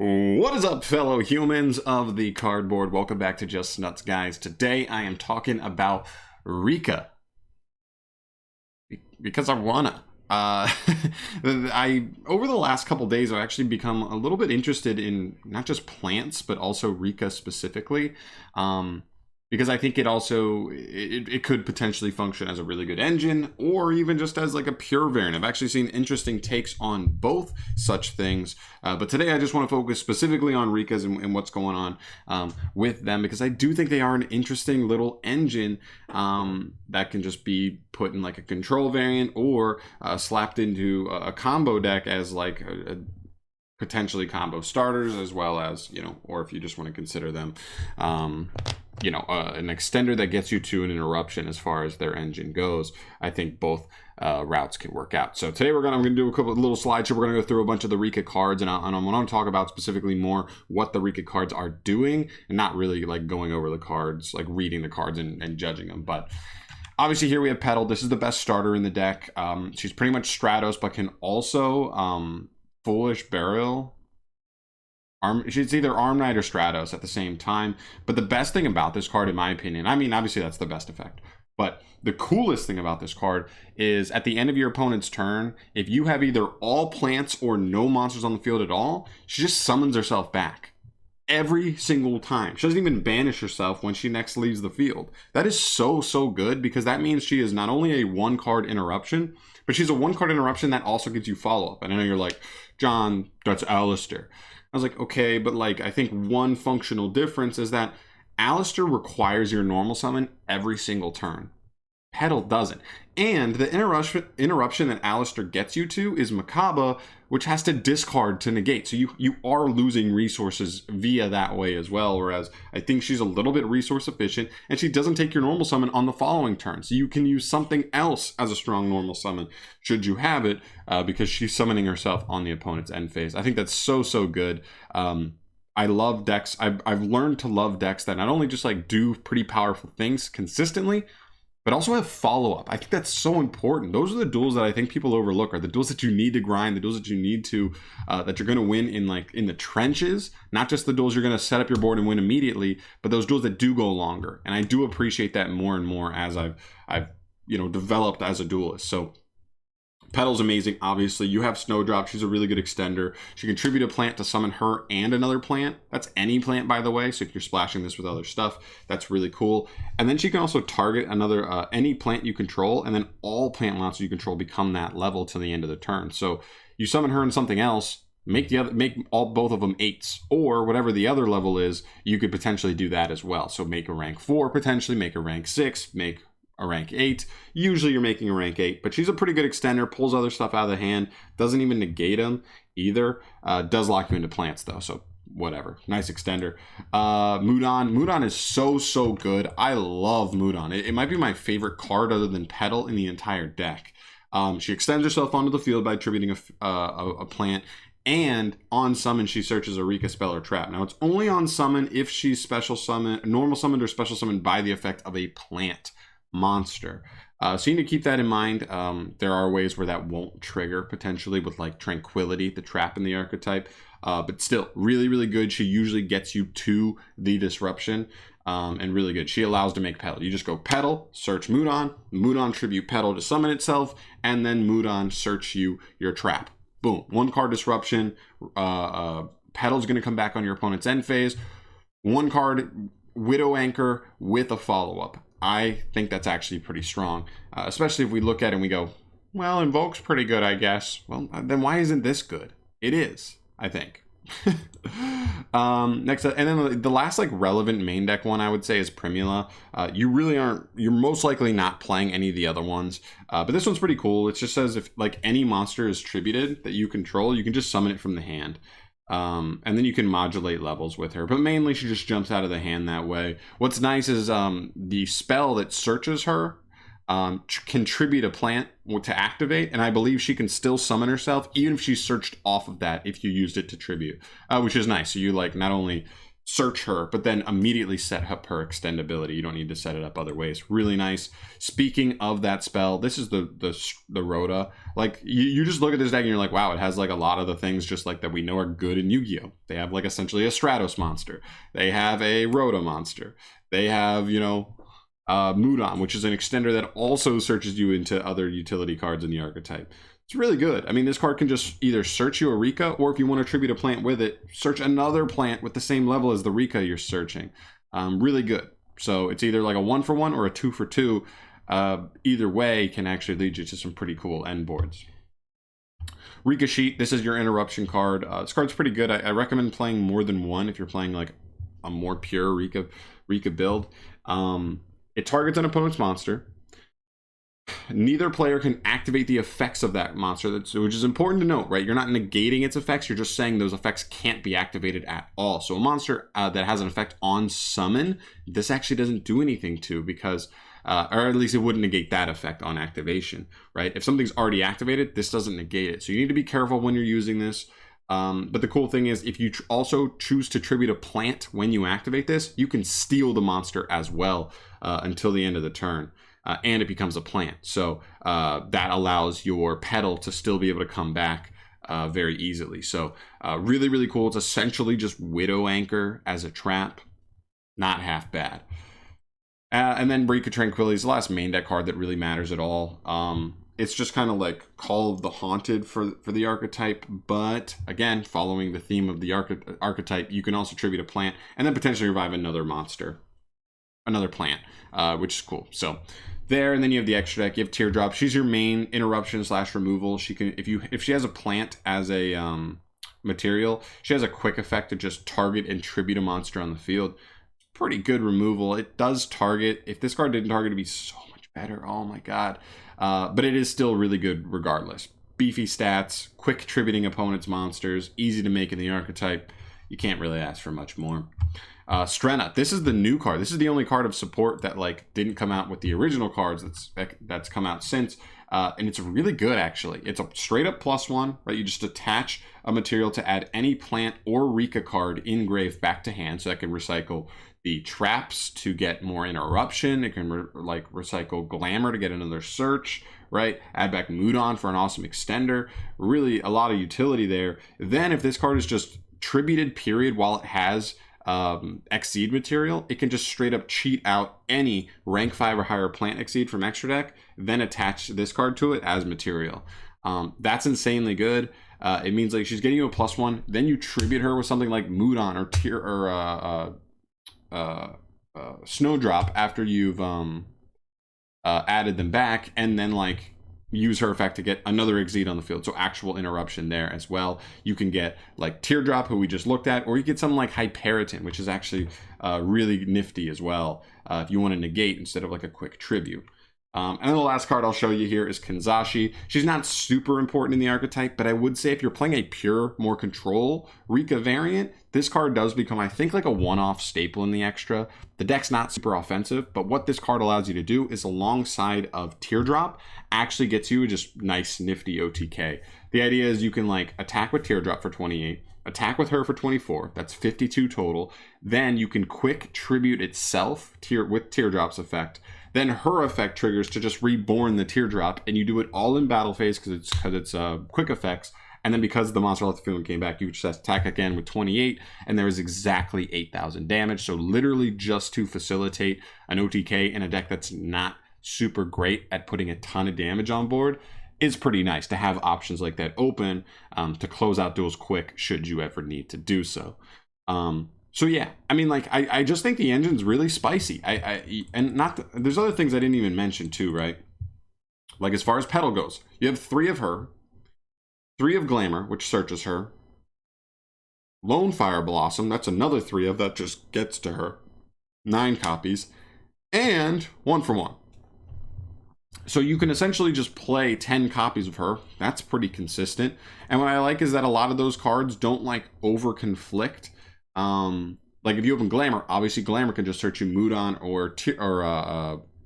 What is up, fellow humans of the cardboard? Welcome back to Just Nuts, guys. Today I am talking about Rikka because I wanna. I over the last couple days I've actually become a little bit interested in not just plants but also Rikka specifically. Because I think it could potentially function as a really good engine or even just as like a pure variant. I've actually seen interesting takes on both such things. But today I just want to focus specifically on Rikkas and what's going on with them, because I do think they are an interesting little engine that can just be put in like a control variant or slapped into a combo deck as like a potentially combo starters, as well as, or if you just want to consider them an extender that gets you to an interruption as far as their engine goes. I think both routes can work out. So today I'm going to do a couple of little slideshow. We're going to go through a bunch of the Rikka cards, and I'm going to talk about specifically more what the Rikka cards are doing, and not really like going over the cards, like reading the cards and judging them. But obviously here we have Petal. This is the best starter in the deck. She's pretty much Stratos, but can also Foolish Burial. She's either Arm Knight or Stratos at the same time. But the best thing about this card, in my opinion, I mean, obviously that's the best effect, but the coolest thing about this card is at the end of your opponent's turn, if you have either all plants or no monsters on the field at all, she just summons herself back every single time. She doesn't even banish herself when she next leaves the field. That is so good, because that means she is not only a one card interruption, but she's a one card interruption that also gives you follow-up. And I know you're like, John, that's Alistair. I was like, okay, but like, I think one functional difference is that Alistair requires your normal summon every single turn. Petal doesn't. And the interruption that Alistair gets you to is Makaba, which has to discard to negate. So you are losing resources via that way as well, whereas I think she's a little bit resource efficient, and she doesn't take your normal summon on the following turn. So you can use something else as a strong normal summon, should you have it, because she's summoning herself on the opponent's end phase. I think that's so good. I love decks. I've learned to love decks that not only just like do pretty powerful things consistently, but also have follow-up. I think that's so important. Those are the duels that I think people overlook, are the duels that you need to grind, the duels that you need to, that you're going to win in the trenches, not just the duels you're going to set up your board and win immediately, but those duels that do go longer. And I do appreciate that more and more as I've developed as a duelist. So Petal's amazing. Obviously, you have Snowdrop. She's a really good extender. She can tribute a plant to summon her and another plant. That's any plant, by the way. So if you're splashing this with other stuff, that's really cool. And then she can also target another any plant you control, and then all plant monsters you control become that level to the end of the turn. So you summon her and something else, make both of them 8s, or whatever the other level is, you could potentially do that as well. So make a rank 4 potentially, make a rank 6, make a rank 8. Usually you're making a rank 8, but she's a pretty good extender, pulls other stuff out of the hand, doesn't even negate them either. Does lock you into plants though, so whatever. Nice extender. Mudon is so good. I love Mudon. It might be my favorite card other than Petal in the entire deck. She extends herself onto the field by attributing a plant, and on summon she searches a Rikka spell or trap. Now it's only on summon if she's normal summoned or special summoned by the effect of a plant monster. So you need to keep that in mind. There are ways where that won't trigger, potentially with like Tranquility, the trap in the archetype, but still really good. She usually gets you to the disruption, and really good. She allows to make Petal. You just go Petal, search Mudon tribute Petal to summon itself, and then Mudon search you your trap. Boom, one card disruption. Petal's going to come back on your opponent's end phase. One card Widow Anchor with a follow-up. I think that's actually pretty strong, especially if we look at it and we go, well, Invoke's pretty good, I guess. Well, then why isn't this good? It is, I think. Next up, and then the last like relevant main deck one I would say is Primula. You're most likely not playing any of the other ones, but this one's pretty cool. It just says if like any monster is tributed that you control, you can just summon it from the hand. And then you can modulate levels with her, but mainly she just jumps out of the hand that way. What's nice is the spell that searches her contribute a plant to activate, and I believe she can still summon herself even if she's searched off of that if you used it to tribute, which is nice. So you like not only search her, but then immediately set up her extendability. You don't need to set it up other ways. Really nice. Speaking of that spell, this is the Rhoda. Like you just look at this deck and you're like, wow, it has like a lot of the things just like that we know are good in Yu-Gi-Oh. They have like essentially a Stratos monster. They have a Rhoda monster. They have, you know, Mudon, which is an extender that also searches you into other utility cards in the archetype. It's really good. I mean, this card can just either search you a Rikka, or if you want to tribute a plant with it, search another plant with the same level as the Rikka you're searching. Really good. So it's either like a 1-for-1 or a 2-for-2. Either way can actually lead you to some pretty cool end boards. Rikka Sheet, this is your interruption card. This card's pretty good. I recommend playing more than one if you're playing like a more pure Rikka build. It targets an opponent's monster. Neither player can activate the effects of that monster, which is important to note, right? You're not negating its effects, you're just saying those effects can't be activated at all. So a monster that has an effect on summon, this actually doesn't do anything to, because, or at least it wouldn't negate that effect on activation, right? If something's already activated, this doesn't negate it. So you need to be careful when you're using this. But the cool thing is, if you also choose to tribute a plant when you activate this, you can steal the monster as well until the end of the turn. And it becomes a plant. So that allows your pedal to still be able to come back very easily. So really, really cool. It's essentially just Widow Anchor as a trap. Not half bad. And then Rikka Tranquility is the last main deck card that really matters at all. It's just kind of like Call of the Haunted for the archetype. But again, following the theme of the archetype, you can also tribute a plant and then potentially revive another monster. Another plant, which is cool. So there, and then you have the extra deck. You have Teardrop. She's your main interruption / removal. She can, if she has a plant as a material, she has a quick effect to just target and tribute a monster on the field. Pretty good removal. It does target. If this card didn't target, it'd be so much better. Oh my god. But it is still really good regardless. Beefy stats, quick tributing opponents' monsters, easy to make in the archetype. You can't really ask for much more. Strenna, this is the new card. This is the only card of support that like didn't come out with the original cards that's come out since, and it's really good actually. It's a straight up +1, right? You just attach a material to add any plant or Rikka card in grave back to hand, so that can recycle the traps to get more interruption. It can recycle Glamour to get another search, right? Add back Mudon for an awesome extender. Really a lot of utility there. Then if this card is just tributed period while it has Exceed material, it can just straight up cheat out any rank 5 or higher plant Exceed from extra deck, then attach this card to it as material. That's insanely good. It means like she's getting you a +1, then you tribute her with something like Mudon or Snowdrop after you've added them back, and then like use her effect to get another Exceed on the field. So actual interruption there as well. You can get like Teardrop, who we just looked at, or you get something like Hyperiton, which is actually really nifty as well, if you want to negate instead of like a quick tribute. And then the last card I'll show you here is Kanzashi. She's not super important in the archetype, but I would say if you're playing a pure, more control Rikka variant, this card does become, I think, like a one-off staple in the extra. The deck's not super offensive, but what this card allows you to do is, alongside of Teardrop, actually gets you just nice, nifty OTK. The idea is you can like attack with Teardrop for 28, attack with her for 24, that's 52 total. Then you can quick tribute itself with Teardrop's effect. Then her effect triggers to just reborn the Teardrop, and you do it all in battle phase because it's quick effects. And then because the monster left the field and came back, you just attack again with 28, and there is exactly 8,000 damage. So literally just to facilitate an OTK in a deck that's not super great at putting a ton of damage on board is pretty nice to have options like that open to close out duels quick should you ever need to do so. So yeah, I mean, like, I just think the engine's really spicy. There's other things I didn't even mention too, right? Like as far as pedal goes, you have 3 of her, 3 of Glamour, which searches her, Lone Fire Blossom, that's another 3 of that just gets to her, 9 copies, and 1-for-1. So you can essentially just play 10 copies of her. That's pretty consistent. And what I like is that a lot of those cards don't like over conflict. Like if you open Glamour, obviously Glamour can just search you Mudon or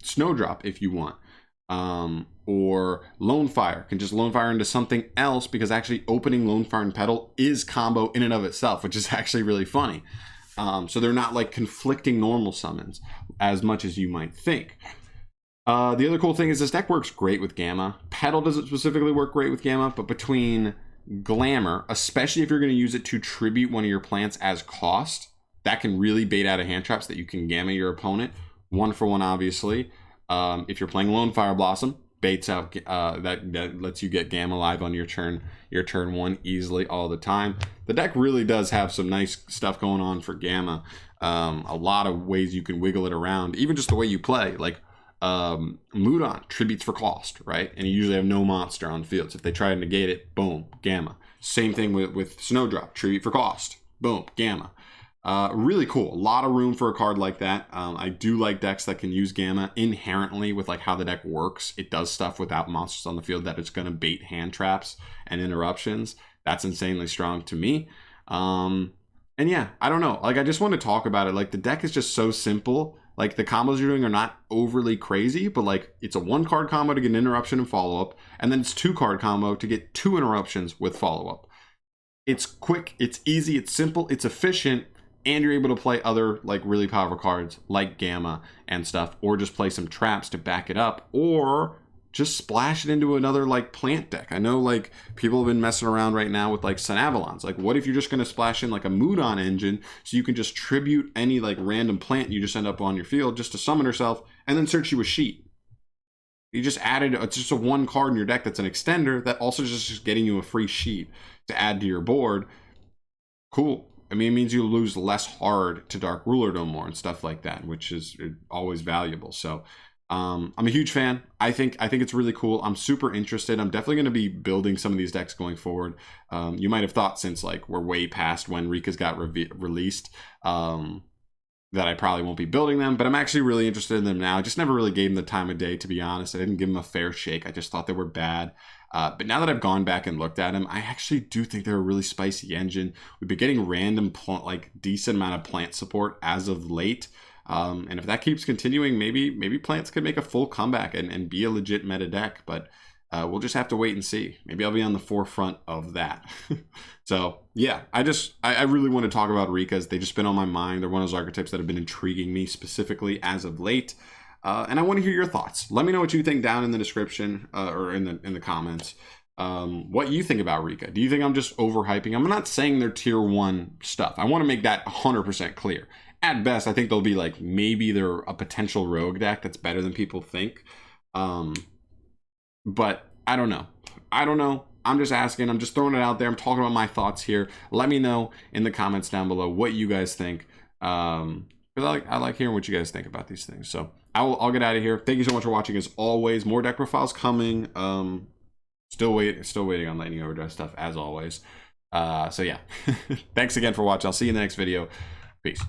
Snowdrop if you want. Or Lone Fire can just Lone Fire into something else, because actually opening Lone Fire and Pedal is combo in and of itself, which is actually really funny. So they're not like conflicting normal summons as much as you might think. The other cool thing is this deck works great with Gamma. Petal doesn't specifically work great with Gamma, but between Glamour, especially if you're going to use it to tribute one of your plants as cost, that can really bait out of hand traps that you can Gamma your opponent. 1-for-1, obviously. If you're playing Lone Fire Blossom, baits out that lets you get Gamma live on your turn 1 easily all the time. The deck really does have some nice stuff going on for Gamma. A lot of ways you can wiggle it around, even just the way you play. Like Mudon tributes for cost, right? And you usually have no monster on the field. So if they try to negate it, boom, Gamma. Same thing with Snowdrop, tribute for cost, boom, Gamma. Really cool. A lot of room for a card like that. I do like decks that can use Gamma inherently with like how the deck works. It does stuff without monsters on the field that it's going to bait hand traps and interruptions. That's insanely strong to me. And yeah, I don't know. Like, I just want to talk about it. Like, the deck is just so simple. Like, the combos you're doing are not overly crazy, but like, it's a 1-card combo to get an interruption and follow-up, and then it's 2-card combo to get 2 interruptions with follow-up. It's quick, it's easy, it's simple, it's efficient, and you're able to play other like really powerful cards like Gamma and stuff, or just play some traps to back it up, or just splash it into another like plant deck. I know like people have been messing around right now with like Sun Avalons. Like, what if you're just going to splash in like a Mudon engine so you can just tribute any like random plant you just end up on your field just to summon herself and then search you a sheet. You just added, it's just a 1 card in your deck that's an extender that also just getting you a free sheet to add to your board. Cool. I mean, it means you lose less hard to Dark Ruler no more and stuff like that, which is always valuable. So I'm a huge fan. I think it's really cool. I'm super interested. I'm definitely going to be building some of these decks going forward. You might have thought, since like we're way past when Rikkas got released, that I probably won't be building them, but I'm actually really interested in them now. I just never really gave them the time of day, to be honest. I didn't give them a fair shake. I just thought they were bad. But now that I've gone back and looked at them, I actually do think they're a really spicy engine. We've been getting random, like decent amount of plant support as of late. And if that keeps continuing, maybe plants could make a full comeback and be a legit meta deck. But we'll just have to wait and see. Maybe I'll be on the forefront of that. So yeah, I really want to talk about Rikkas. They've just been on my mind. They're one of those archetypes that have been intriguing me specifically as of late. And I want to hear your thoughts. Let me know what you think down in the description or in the comments. What you think about Rikka. Do you think I'm just overhyping? I'm not saying they're tier 1 stuff. I want to make that 100% clear. At best, I think they'll be like, maybe they're a potential rogue deck that's better than people think. But I don't know. I'm just asking. I'm just throwing it out there. I'm talking about my thoughts here. Let me know in the comments down below what you guys think. Because I like hearing what you guys think about these things. So I'll get out of here. Thank you so much for watching. As always, more deck profiles coming. Still waiting on Lightning Overdrive stuff as always. So yeah, thanks again for watching. I'll see you in the next video. Peace.